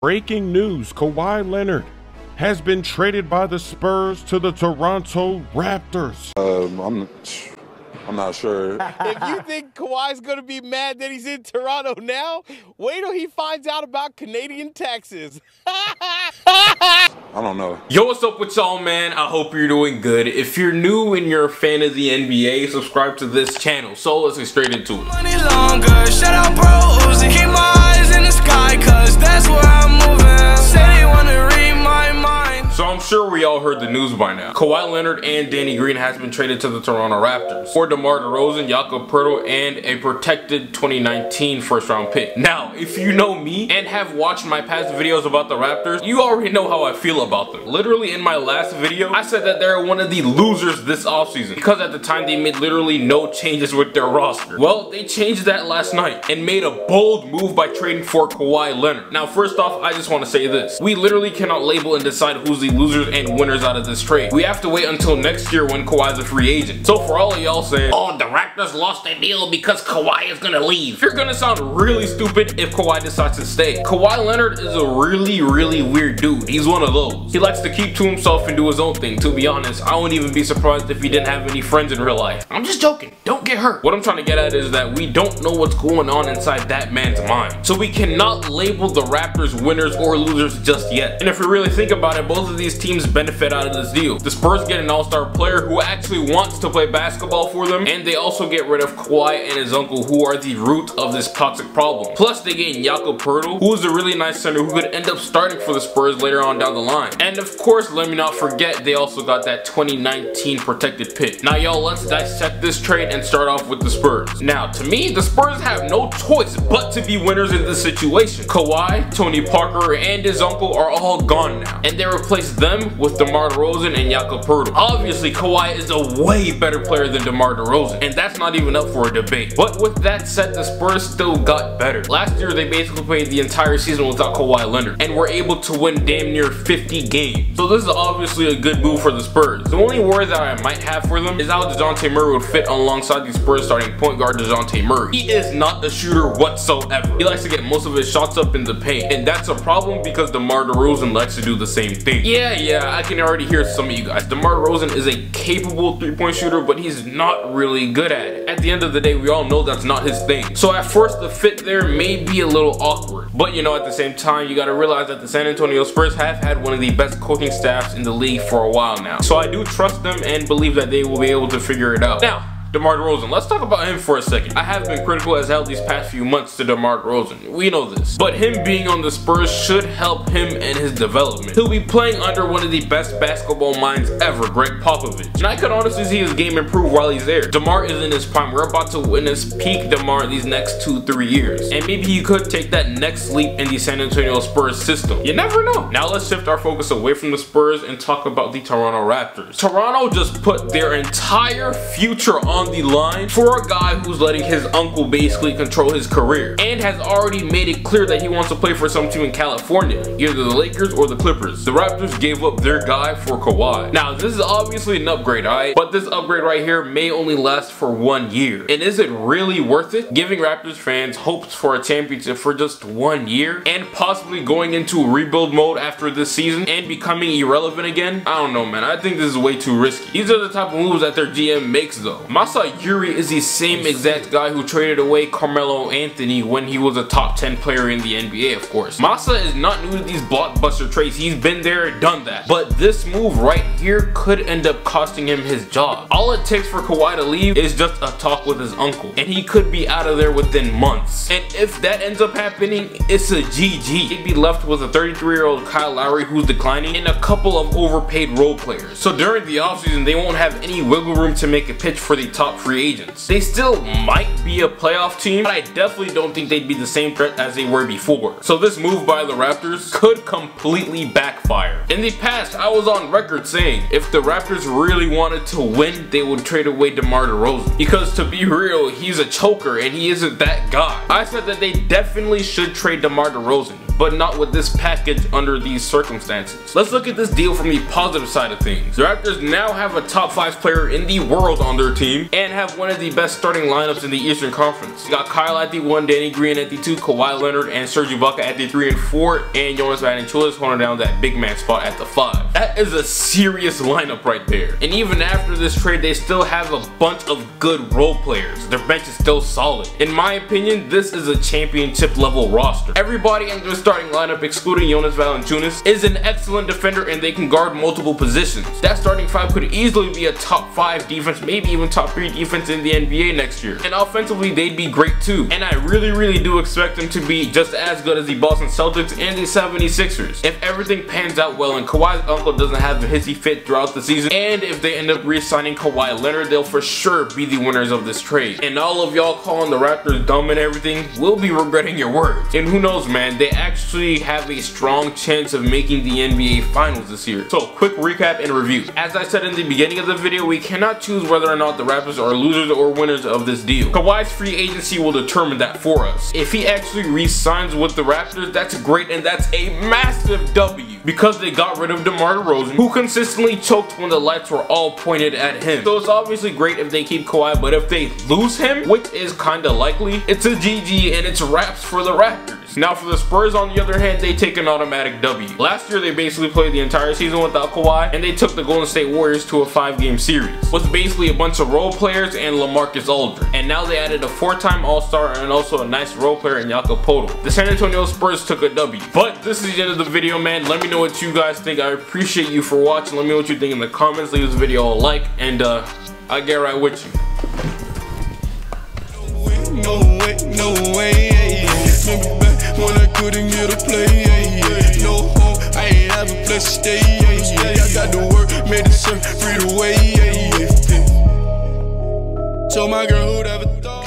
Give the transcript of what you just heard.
Breaking news, Kawhi Leonard has been traded by the Spurs to the Toronto Raptors. I'm not sure. If you think Kawhi's gonna be mad that he's in Toronto now, wait till he finds out about Canadian taxes. I don't know. Yo, what's up with y'all, man? I hope you're doing good. If you're new and you're a fan of the NBA, subscribe to this channel. So let's get straight into it. Money longer, shut up bros, and keep my eyes in the sky, cause that's where I'm moving. Say they wanna read my mind. So I'm sure we all heard the news by now. Kawhi Leonard and Danny Green has been traded to the Toronto Raptors for DeMar DeRozan, Jakob Poeltl, and a protected 2019 first round pick. Now, if you know me and have watched my past videos about the Raptors, you already know how I feel about them. Literally in my last video, I said that they're one of the losers this offseason because at the time they made literally no changes with their roster. Well, they changed that last night and made a bold move by trading for Kawhi Leonard. Now, first off, I just want to say this. We literally cannot label and decide who's the losers and winners out of this trade. We have to wait until next year when Kawhi's a free agent. So for all of y'all saying, oh, the Raptors lost their deal because Kawhi is gonna leave, you're gonna sound really stupid if Kawhi decides to stay. Kawhi Leonard is a really weird dude. He's one of those. He likes to keep to himself and do his own thing. To be honest, I wouldn't even be surprised if he didn't have any friends in real life. I'm just joking. Don't get hurt. What I'm trying to get at is that we don't know what's going on inside that man's mind. So we cannot label the Raptors winners or losers just yet. And if we really think about it, both of these teams benefit out of this deal. The Spurs get an all-star player who actually wants to play basketball for them, and they also get rid of Kawhi and his uncle, who are the root of this toxic problem. Plus they gain Jakob Poeltl, who is a really nice center who could end up starting for the Spurs later on down the line. And of course, let me not forget, they also got that 2019 protected pick. Now y'all, let's dissect this trade and start off with the Spurs. Now, to me, the Spurs have no choice but to be winners in this situation. Kawhi, Tony Parker, and his uncle are all gone now, and they replace them with DeMar DeRozan and Jakob Poeltl. Obviously, Kawhi is a way better player than DeMar DeRozan, and that's not even up for a debate. But with that said, the Spurs still got better. Last year, they basically played the entire season without Kawhi Leonard, and were able to win damn near 50 games. So this is obviously a good move for the Spurs. The only worry that I might have for them is how DeJounte Murray would fit alongside the Spurs starting point guard DeJounte Murray. He is not a shooter whatsoever. He likes to get most of his shots up in the paint, and that's a problem because DeMar DeRozan likes to do the same thing. Yeah, I can already hear some of you guys. DeMar DeRozan is a capable three-point shooter, but he's not really good at it. At the end of the day, we all know that's not his thing. So at first, the fit there may be a little awkward. But you know, at the same time, you gotta realize that the San Antonio Spurs have had one of the best coaching staffs in the league for a while now. So I do trust them and believe that they will be able to figure it out. Now, DeMar DeRozan, let's talk about him for a second. I have been critical as hell these past few months to DeMar DeRozan. We know this. But him being on the Spurs should help him in his development. He'll be playing under one of the best basketball minds ever, Greg Popovich. And I could honestly see his game improve while he's there. DeMar is in his prime. We're about to witness peak DeMar these next 2-3 years. And maybe he could take that next leap in the San Antonio Spurs system. You never know. Now let's shift our focus away from the Spurs and talk about the Toronto Raptors. Toronto just put their entire future on the line for a guy who's letting his uncle basically control his career and has already made it clear that he wants to play for some team in California, either the Lakers or the Clippers. The Raptors gave up their guy for Kawhi. Now this is obviously an upgrade, alright? But this upgrade right here may only last for 1 year. And is it really worth it? Giving Raptors fans hopes for a championship for just 1 year and possibly going into rebuild mode after this season and becoming irrelevant again? I don't know, man. I think this is way too risky. These are the type of moves that their GM makes though. Masai Ujiri is the same exact guy who traded away Carmelo Anthony when he was a top 10 player in the NBA, of course. Masa is not new to these blockbuster trades. He's been there, done that. But this move right here could end up costing him his job. All it takes for Kawhi to leave is just a talk with his uncle, and he could be out of there within months. And if that ends up happening, it's a GG. He'd be left with a 33-year-old Kyle Lowry who's declining and a couple of overpaid role players. So during the offseason, they won't have any wiggle room to make a pitch for the top free agents. They still might be a playoff team, but I definitely don't think they'd be the same threat as they were before. So this move by the Raptors could completely backfire. backfire. In the past, I was on record saying if the Raptors really wanted to win, they would trade away DeMar DeRozan. Because to be real, he's a choker and he isn't that guy. I said that they definitely should trade DeMar DeRozan, but not with this package under these circumstances. Let's look at this deal from the positive side of things. The Raptors now have a top 5 player in the world on their team and have one of the best starting lineups in the Eastern Conference. You got Kyle at the 1, Danny Green at the 2, Kawhi Leonard and Serge Ibaka at the 3 and 4, and Jonas Valanciunas holding down that big man spot at the 5. That is a serious lineup right there. And even after this trade, they still have a bunch of good role players. Their bench is still solid. In my opinion, this is a championship level roster. Everybody in their starting lineup, excluding Jonas Valanciunas, is an excellent defender and they can guard multiple positions. That starting 5 could easily be a top 5 defense, maybe even top 3 defense in the NBA next year. And offensively, they'd be great too. And I really do expect them to be just as good as the Boston Celtics and the 76ers. If everything pans out well and Kawhi's uncle doesn't have a hissy fit throughout the season, and if they end up re-signing Kawhi Leonard, they'll for sure be the winners of this trade. And all of y'all calling the Raptors dumb and everything will be regretting your words. And who knows, man, they actually have a strong chance of making the NBA Finals this year. So quick recap and review. As I said in the beginning of the video, we cannot choose whether or not the Raptors are losers or winners of this deal. Kawhi's free agency will determine that for us. If he actually re-signs with the Raptors, that's great and that's a massive W, because they got rid of DeMar DeRozan, who consistently choked when the lights were all pointed at him. So it's obviously great if they keep Kawhi, but if they lose him, which is kinda likely, it's a GG and it's wraps for the Raptors. Now for the Spurs, on the other hand, they take an automatic W. Last year they basically played the entire season without Kawhi, and they took the Golden State Warriors to a 5-game series with basically a bunch of role players and LaMarcus Aldridge. And now they added a 4-time All-Star and also a nice role player in Jakob Poeltl. The San Antonio Spurs took a W. But this is the end of the video, man. Let me know what you guys think. I appreciate you for watching. Let me know what you think in the comments. Leave this video a like, and I'll get right with you. No way, remember back when I couldn't get a play, no home, I ain't have a place to stay, I got to work, made the surf, free the way, so my girl, who'd ever thought?